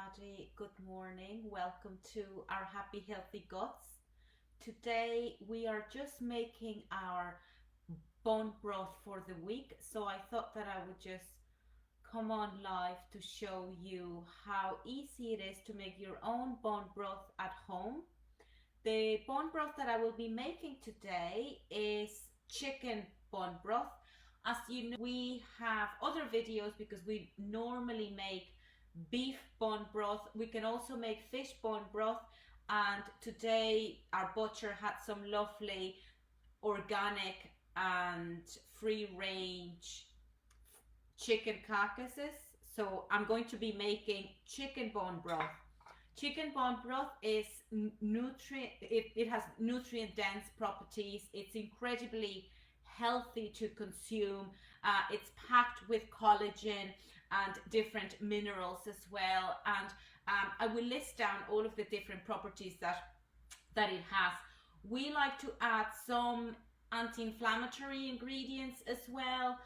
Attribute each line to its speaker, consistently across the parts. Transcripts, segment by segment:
Speaker 1: everybody. Good morning. Welcome to our Happy Healthy Guts. Today we are just making our bone broth for the week. So I thought that I would just come on live to show you how easy it is to make your own bone broth at home. The bone broth that I will be making today is chicken bone broth. As you know, we have other videos because we normally make beef bone broth. We can also make fish bone broth, and today our butcher had some lovely organic and free range chicken carcasses. So I'm going to be making chicken bone broth. Chicken bone broth is it has nutrient dense properties. It's incredibly healthy to consume. It's packed with collagen and different minerals as well. And I will list down all of the different properties that it has. We like to add some anti-inflammatory ingredients as well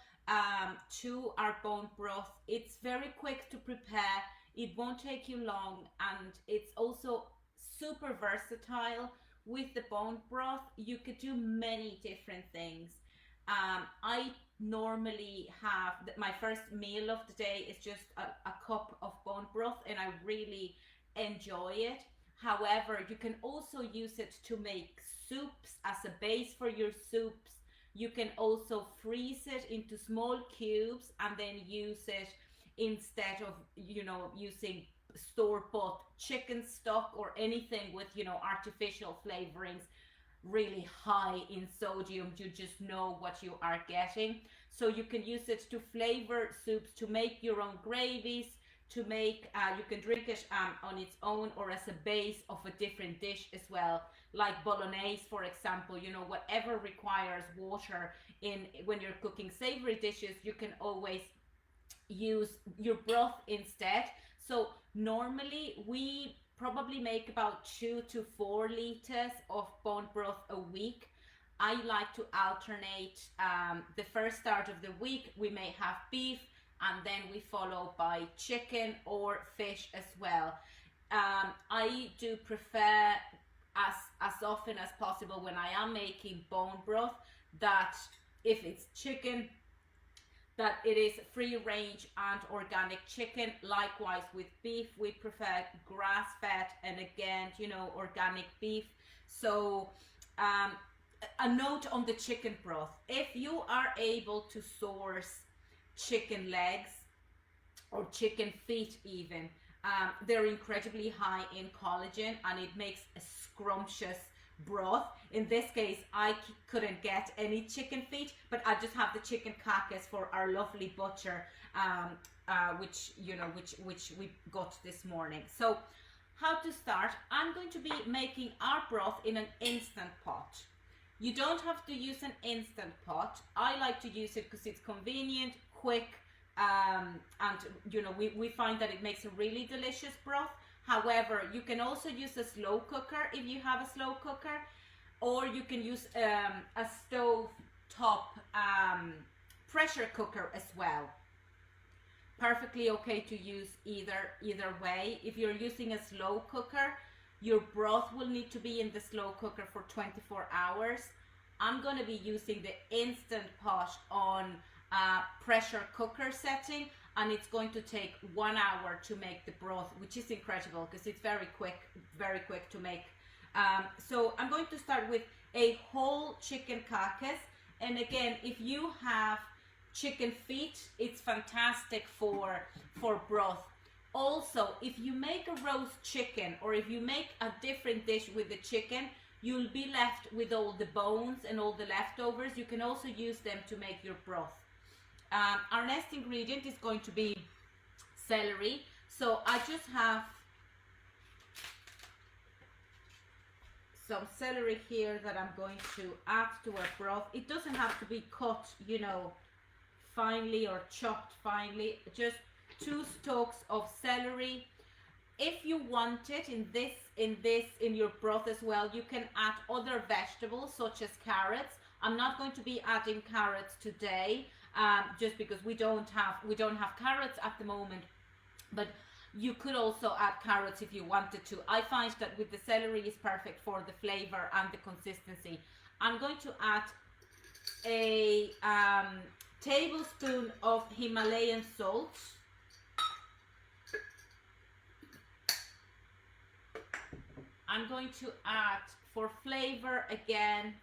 Speaker 1: to our bone broth. It's very quick to prepare. It won't take you long, and it's also super versatile. With the bone broth, you could do many different things. I normally have my first meal of the day is just a cup of bone broth, and I really enjoy it. However, you can also use it to make soups as a base for your soups. You can also freeze it into small cubes and then use it instead of, using store-bought chicken stock or anything with, artificial flavorings really high in sodium. You just know what you are getting. So you can use it to flavor soups, to make your own gravies, to make you can drink it on its own or as a base of a different dish as well, like bolognese, for example. Whatever requires water in when you're cooking savory dishes, you can always use your broth instead. So normally we probably make about 2 to 4 liters of bone broth a week. I like to alternate. The first start of the week we may have beef, and then we follow by chicken or fish as well. I do prefer, as often as possible when I am making bone broth, that if it's chicken, that it is free range and organic chicken. Likewise with beef, we prefer grass fed and again, organic beef. So a note on the chicken broth: if you are able to source chicken legs or chicken feet even, they're incredibly high in collagen, and it makes a scrumptious broth. In this case, I couldn't get any chicken feet, but I just have the chicken carcass for our lovely butcher, which we got this morning. So how to start? I'm going to be making our broth in an instant pot. You don't have to use an instant pot. I like to use it because it's convenient, quick, and we find that it makes a really delicious broth. However, you can also use a slow cooker if you have a slow cooker, or you can use a stove top pressure cooker as well. Perfectly okay to use either way. If you're using a slow cooker, your broth will need to be in the slow cooker for 24 hours. I'm going to be using the instant pot on pressure cooker setting, and it's going to take 1 hour to make the broth, which is incredible because it's very quick to make. So I'm going to start with a whole chicken carcass, and again, if you have chicken feet, it's fantastic for broth. Also, if you make a roast chicken, or if you make a different dish with the chicken, you'll be left with all the bones and all the leftovers. You can also use them to make your broth. Our next ingredient is going to be celery. So I just have some celery here that I'm going to add to our broth. It doesn't have to be cut, finely or chopped finely. Just 2 stalks of celery. If you want it in your broth as well, you can add other vegetables such as carrots. I'm not going to be adding carrots today, just because we don't have carrots at the moment. But You could also add carrots if you wanted to. I find that with the celery is perfect for the flavor and the consistency. I'm going to add a tablespoon of Himalayan salt. I'm going to add, for flavor again,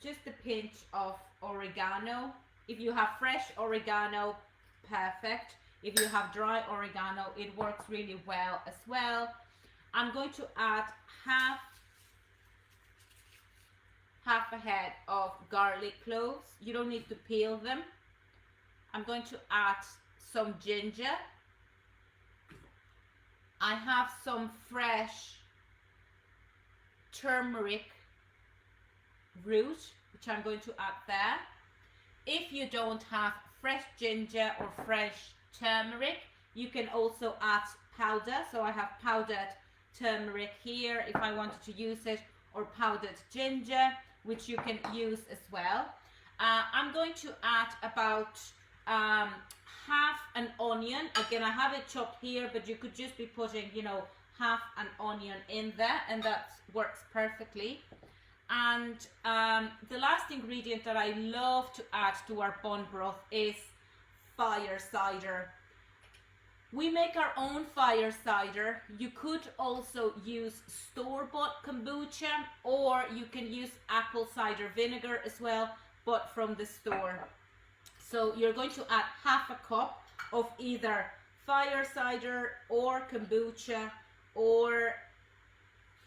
Speaker 1: just a pinch of oregano. If you have fresh oregano, perfect. If you have dry oregano, it works really well as well. I'm going to add half a head of garlic cloves. You don't need to peel them. I'm going to add some ginger. I have some fresh turmeric root, which I'm going to add there. If you don't have fresh ginger or fresh turmeric, you can also add powder. So I have powdered turmeric here if I wanted to use it, or powdered ginger, which you can use as well. I'm going to add about half an onion. Again, I have it chopped here, but you could just be putting, you know, half an onion in there, and that works perfectly. And the last ingredient that I love to add to our bone broth is fire cider. We make our own fire cider. You could also use store-bought kombucha, or you can use apple cider vinegar as well, but from the store. So you're going to add half a cup of either fire cider or kombucha or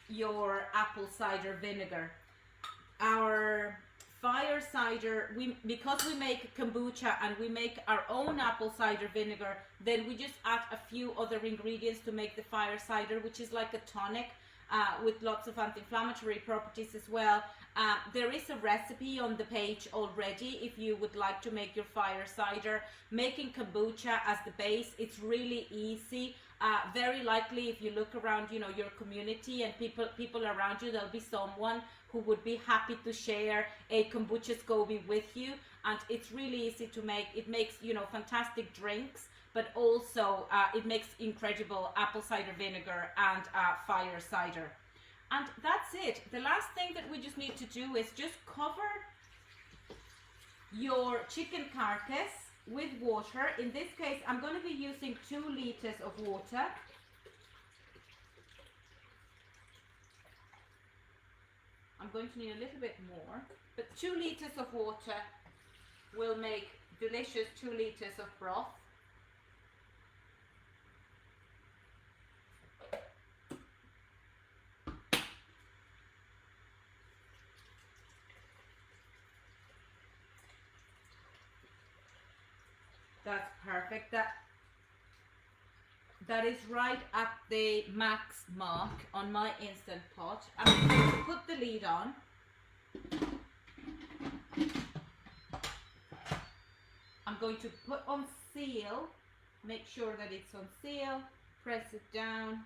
Speaker 1: your apple cider vinegar. Our fire cider, because we make kombucha and we make our own apple cider vinegar, then we just add a few other ingredients to make the fire cider, which is like a tonic with lots of anti-inflammatory properties as well. There is a recipe on the page already if you would like to make your fire cider. Making kombucha as the base, it's really easy. Very likely if you look around, you know, your community and people around you, there'll be someone who would be happy to share a kombucha SCOBY with you. And it's really easy to make. It makes, you know, fantastic drinks, but also it makes incredible apple cider vinegar and fire cider. And that's it. The last thing that we just need to do is just cover your chicken carcass with water. In this case, I'm going to be using 2 liters of water. I'm going to need a little bit more, but 2 liters of water will make delicious 2 liters of broth. That's perfect. That is right at the max mark on my Instant Pot. I'm going to put the lid on. I'm going to put on seal, make sure that it's on seal, press it down,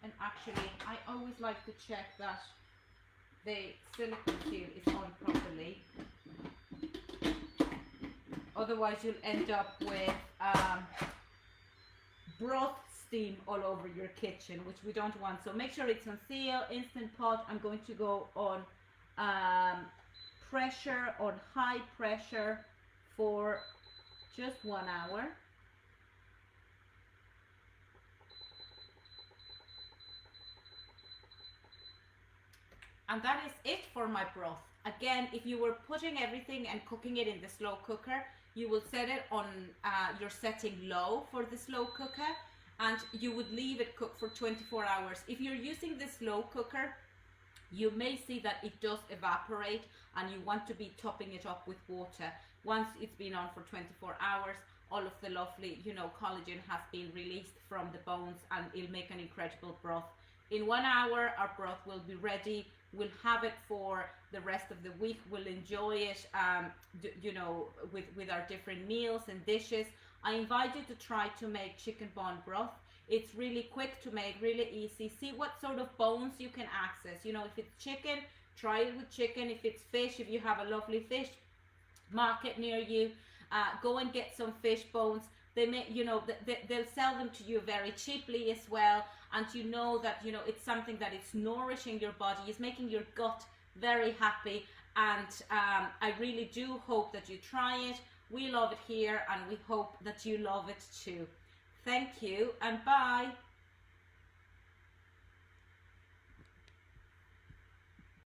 Speaker 1: and actually I always like to check that the silicone seal is on properly. Otherwise you'll end up with broth steam all over your kitchen, which we don't want. So make sure it's on seal. Instant Pot, I'm going to go on pressure, on high pressure for just 1 hour. And that is it for my broth. Again, if you were putting everything and cooking it in the slow cooker, you will set it on your setting low for the slow cooker, and you would leave it cook for 24 hours. If you're using the slow cooker, you may see that it does evaporate and you want to be topping it up with water. Once it's been on for 24 hours, all of the lovely, you know, collagen has been released from the bones, and it'll make an incredible broth. In 1 hour, our broth will be ready. We'll have it for the rest of the week. We'll enjoy it, you know, with our different meals and dishes. I invite you to try to make chicken bone broth. It's really quick to make, really easy. See what sort of bones you can access. You know, if it's chicken, try it with chicken. If it's fish, if you have a lovely fish market near you, go and get some fish bones. They may, you know, they'll sell them to you very cheaply as well, and you know that, you know, it's something that it's nourishing your body, it's making your gut very happy, and I really do hope that you try it. We love it here, and we hope that you love it too. Thank you, and bye.